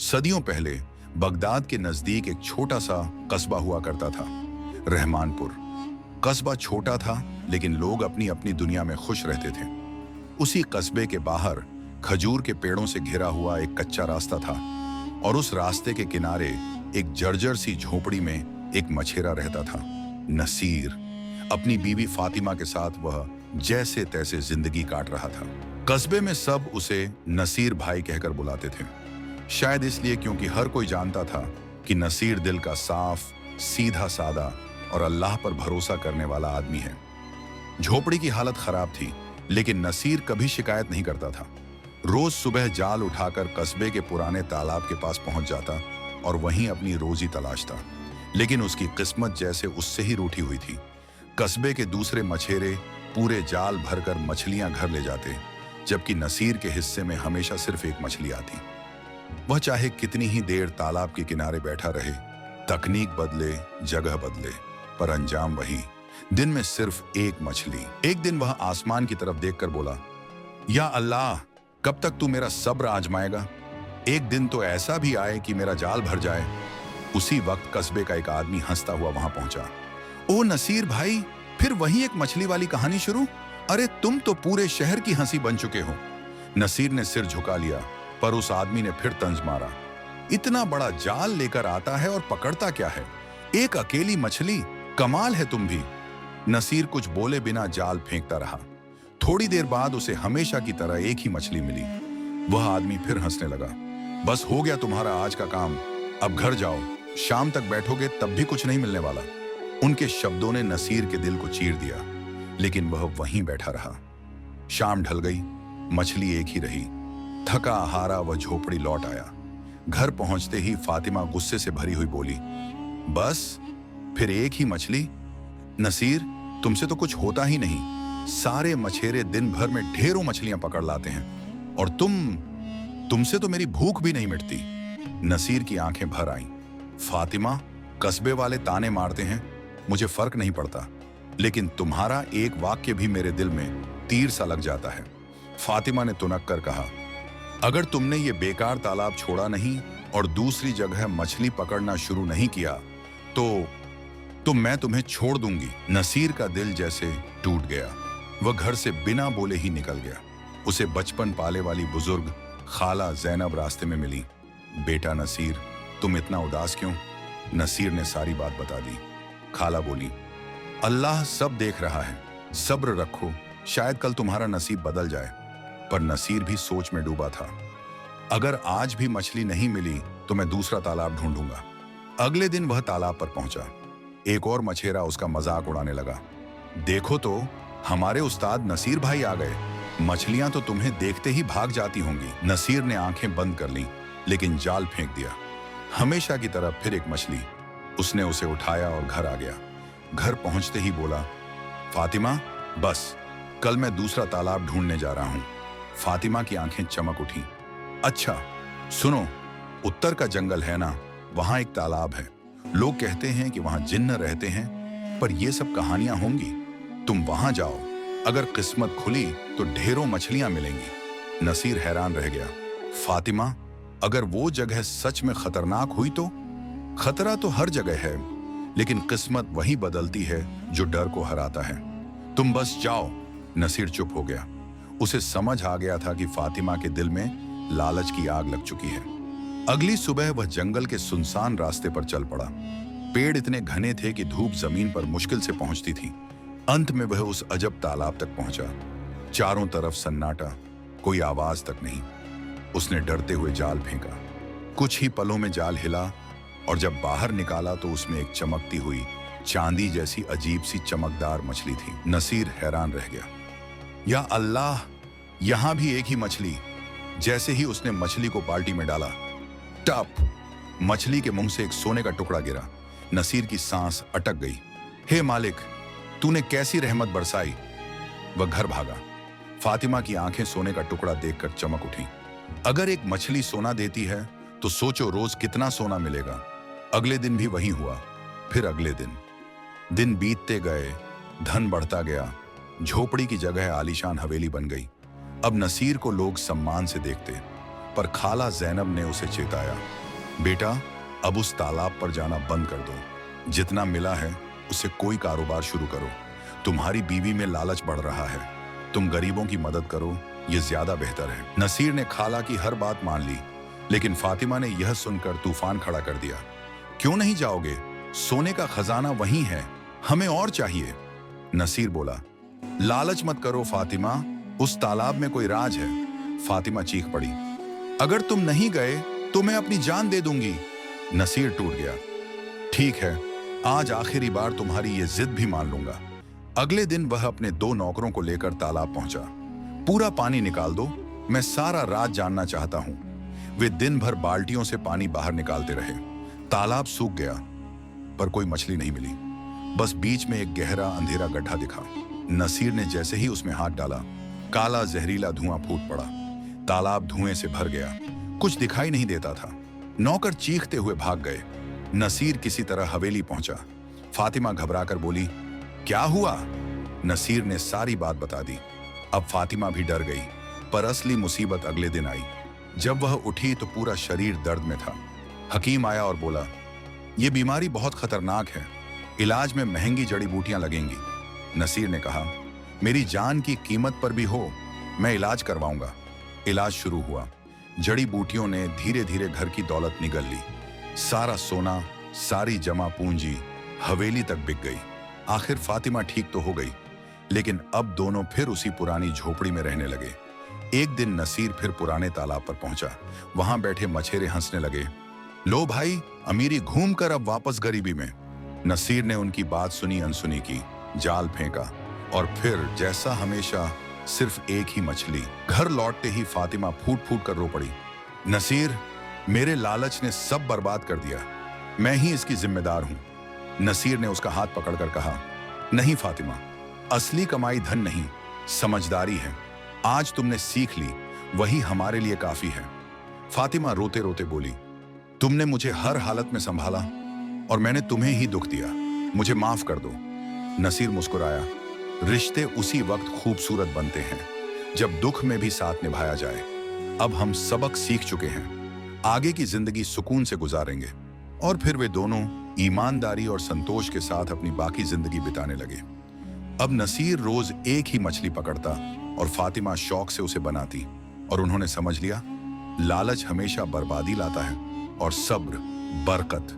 सदियों पहले बगदाद के नजदीक एक छोटा सा कस्बा हुआ करता था, रहमानपुर। कस्बा छोटा था, लेकिन लोग अपनी अपनी दुनिया में खुश रहते थे। उसी कस्बे के बाहर खजूर के पेड़ों से घिरा हुआ एक कच्चा रास्ता था, और उस रास्ते के किनारे एक जर्जर सी झोपड़ी में एक मछेरा रहता था, नसीर। अपनी बीवी फातिमा के साथ वह जैसे तैसे जिंदगी काट रहा था। कस्बे में सब उसे नसीर भाई कहकर बुलाते थे, शायद इसलिए क्योंकि हर कोई जानता था कि नसीर दिल का साफ, सीधा सादा और अल्लाह पर भरोसा करने वाला आदमी है। झोपड़ी की हालत खराब थी, लेकिन नसीर कभी शिकायत नहीं करता था। रोज सुबह जाल उठाकर कस्बे के पुराने तालाब के पास पहुंच जाता और वहीं अपनी रोजी तलाशता। लेकिन उसकी किस्मत जैसे उससे ही रूठी हुई थी। कस्बे के दूसरे मछेरे पूरे जाल भरकर मछलियां घर ले जाते, जबकि नसीर के हिस्से में हमेशा सिर्फ एक मछली आती। वह चाहे कितनी ही देर तालाब के किनारे बैठा रहे, तकनीक बदले, जगह बदले, पर अंजाम वही, दिन में सिर्फ एक मछली। एक दिन वह आसमान की तरफ देखकर बोला, या अल्लाह, कब तक तू मेरा सब्र आजमाएगा? एक दिन तो ऐसा भी आए कि मेरा जाल भर जाए। उसी वक्त कस्बे का एक आदमी हंसता हुआ वहां पहुंचा। ओ नसीर भाई, फिर वही एक मछली वाली कहानी शुरू? अरे तुम तो पूरे शहर की हंसी बन चुके हो। नसीर ने सिर झुका लिया, पर उस आदमी ने फिर तंज मारा। इतना बड़ा जाल लेकर आता है और पकड़ता क्या है? एक अकेली मछली, कमाल है तुम भी। नसीर कुछ बोले बिना जाल फेंकता रहा। थोड़ी देर बाद उसे हमेशा की तरह एक ही मछली मिली। वह आदमी फिर हंसने लगा। बस हो गया तुम्हारा आज का काम, अब घर जाओ, शाम तक बैठोगे तब भी कुछ नहीं मिलने वाला। उनके शब्दों ने नसीर के दिल को चीर दिया, लेकिन वह वहीं बैठा रहा। शाम ढल गई, मछली एक ही रही। थका हारा वह झोपड़ी लौट आया। घर पहुंचते ही फातिमा गुस्से से भरी हुई बोली, बस फिर एक ही मछली? नसीर, तुमसे तो कुछ होता ही नहीं। सारे मछेरे दिन भर में ढेरों मछलियां पकड़ लाते हैं, और तुमसे तो मेरी भूख भी नहीं मिटती। नसीर की आंखें भर आईं। फातिमा, कस्बे वाले ताने मारते हैं, मुझे फर्क नहीं पड़ता, लेकिन तुम्हारा एक वाक्य भी मेरे दिल में तीर सा लग जाता है। फातिमा ने तुनक कर कहा, अगर तुमने ये बेकार तालाब छोड़ा नहीं और दूसरी जगह मछली पकड़ना शुरू नहीं किया तो मैं तुम्हें छोड़ दूंगी। नसीर का दिल जैसे टूट गया। वह घर से बिना बोले ही निकल गया। उसे बचपन पाले वाली बुजुर्ग खाला जैनब रास्ते में मिली। बेटा नसीर, तुम इतना उदास क्यों? नसीर ने सारी बात बता दी। खाला बोली, अल्लाह सब देख रहा है, सब्र रखो, शायद कल तुम्हारा नसीब बदल जाए। पर नसीर भी सोच में डूबा था। अगर आज भी मछली नहीं मिली तो मैं दूसरा तालाब ढूंढूंगा। अगले दिन वह तालाब पर पहुंचा। एक और मछेरा उसका मजाक उड़ाने लगा, देखो तो हमारे उस्ताद नसीर भाई आ गए, मछलियां तो तुम्हें देखते ही भाग जाती होंगी। नसीर ने आंखें बंद कर लीं, लेकिन जाल फेंक दिया। हमेशा की तरह फिर एक मछली। उसने उसे उठाया और घर आ गया। घर पहुंचते ही बोला, फातिमा, बस कल मैं दूसरा तालाब ढूंढने जा रहा हूं। फातिमा की आंखें चमक उठी। अच्छा सुनो, उत्तर का जंगल है ना, वहां एक तालाब है। लोग कहते हैं कि वहां जिन्न रहते हैं, पर ये सब कहानियां होंगी। तुम वहां जाओ, अगर किस्मत खुली तो ढेरों मछलियां मिलेंगी। नसीर हैरान रह गया। फातिमा, अगर वो जगह सच में खतरनाक हुई तो? खतरा तो हर जगह है, लेकिन किस्मत वही बदलती है जो डर को हराता है। तुम बस जाओ। नसीर चुप हो गया। उसे समझ आ गया था कि फातिमा के दिल में लालच की आग लग चुकी है। अगली सुबह वह जंगल के सुनसान रास्ते पर चल पड़ा। पेड़ इतने घने थे कि धूप जमीन पर मुश्किल से पहुंचती थी। अंत में वह उस अजब तालाब तक पहुंचा। चारों तरफ सन्नाटा, कोई आवाज तक नहीं। उसने डरते हुए जाल फेंका। कुछ ही पलों में जाल हिला, और जब बाहर निकाला तो उसमें एक चमकती हुई चांदी जैसी अजीब सी चमकदार मछली थी। नसीर हैरान रह गया। या अल्लाह, यहां भी एक ही मछली। जैसे ही उसने मछली को बाल्टी में डाला, टप, मछली के मुंह से एक सोने का टुकड़ा गिरा। नसीर की सांस अटक गई। हे मालिक, तूने कैसी रहमत बरसाई। वह घर भागा। फातिमा की आंखें सोने का टुकड़ा देखकर चमक उठी। अगर एक मछली सोना देती है तो सोचो रोज कितना सोना मिलेगा। अगले दिन भी वही हुआ, फिर अगले दिन। दिन बीतते गए, धन बढ़ता गया। झोपड़ी की जगह आलीशान हवेली बन गई। अब नसीर को लोग सम्मान से देखते। पर खाला जैनब ने उसे चेताया, बेटा अब उस तालाब पर जाना बंद कर दो। जितना मिला है उससे कोई कारोबार शुरू करो। तुम्हारी बीवी में लालच बढ़ रहा है। तुम गरीबों की मदद करो, ये ज्यादा बेहतर है। नसीर ने खाला की हर बात मान ली, लेकिन फातिमा ने यह सुनकर तूफान खड़ा कर दिया। क्यों नहीं जाओगे? सोने का खजाना वहीं है, हमें और चाहिए। नसीर बोला, लालच मत करो फातिमा, उस तालाब में कोई राज है। फातिमा चीख पड़ी, अगर तुम नहीं गए तो मैं अपनी जान दे दूंगी। नसीर टूट गया। ठीक है, आज आखिरी बार तुम्हारी ये जिद भी मान लूंगा। अगले दिन वह अपने 2 नौकरों को लेकर तालाब पहुंचा। पूरा पानी निकाल दो, मैं सारा राज जानना चाहता हूं। वे दिन भर बाल्टियों से पानी बाहर निकालते रहे। तालाब सूख गया, पर कोई मछली नहीं मिली। बस बीच में एक गहरा अंधेरा गड्ढा दिखा। नसीर ने जैसे ही उसमें हाथ डाला, काला जहरीला धुआं फूट पड़ा। तालाब धुएं से भर गया, कुछ दिखाई नहीं देता था। नौकर चीखते हुए भाग गए। नसीर किसी तरह हवेली पहुंचा। फातिमा घबराकर बोली, क्या हुआ? नसीर ने सारी बात बता दी। अब फातिमा भी डर गई, पर असली मुसीबत अगले दिन आई। जब वह उठी तो पूरा शरीर दर्द में था। हकीम आया और बोला, यह बीमारी बहुत खतरनाक है, इलाज में महंगी जड़ी बूटियां लगेंगी। नसीर ने कहा, मेरी जान की कीमत पर भी हो, मैं इलाज करवाऊंगा। इलाज शुरू हुआ। जड़ी बूटियों ने धीरे धीरे घर की दौलत निगल ली। सारा सोना, सारी जमा पूंजी हवेली तक बिक गई। आखिर फातिमा ठीक तो हो गई, लेकिन अब दोनों फिर उसी पुरानी झोपड़ी में रहने लगे। एक दिन नसीर फिर पुराने तालाब पर पहुंचा। वहां बैठे मछेरे हंसने लगे, लो भाई, अमीरी घूम कर अब वापस गरीबी में। नसीर ने उनकी बात सुनी अनसुनी की, जाल फेंका और फिर जैसा हमेशा सिर्फ एक ही मछली। घर लौटते ही फातिमा फूट फूट कर रो पड़ी, नसीर, मेरे लालच ने सब बर्बाद कर दिया, मैं ही इसकी जिम्मेदार हूं। नसीर ने उसका हाथ पकड़कर कहा, नहीं फातिमा, असली कमाई धन नहीं, समझदारी है। आज तुमने सीख ली, वही हमारे लिए काफी है। फातिमा रोते रोते बोली, तुमने मुझे हर हालत में संभाला और मैंने तुम्हें ही दुख दिया, मुझे माफ कर दो। नसीर मुस्कुराया, रिश्ते उसी वक्त खूबसूरत बनते हैं जब दुख में भी साथ निभाया जाए। अब हम सबक सीख चुके हैं, आगे की जिंदगी सुकून से गुजारेंगे। और फिर वे दोनों ईमानदारी और संतोष के साथ अपनी बाकी जिंदगी बिताने लगे। अब नसीर रोज एक ही मछली पकड़ता और फातिमा शौक से उसे बनाती, और उन्होंने समझ लिया, लालच हमेशा बर्बादी लाता है और सब्र बरकत।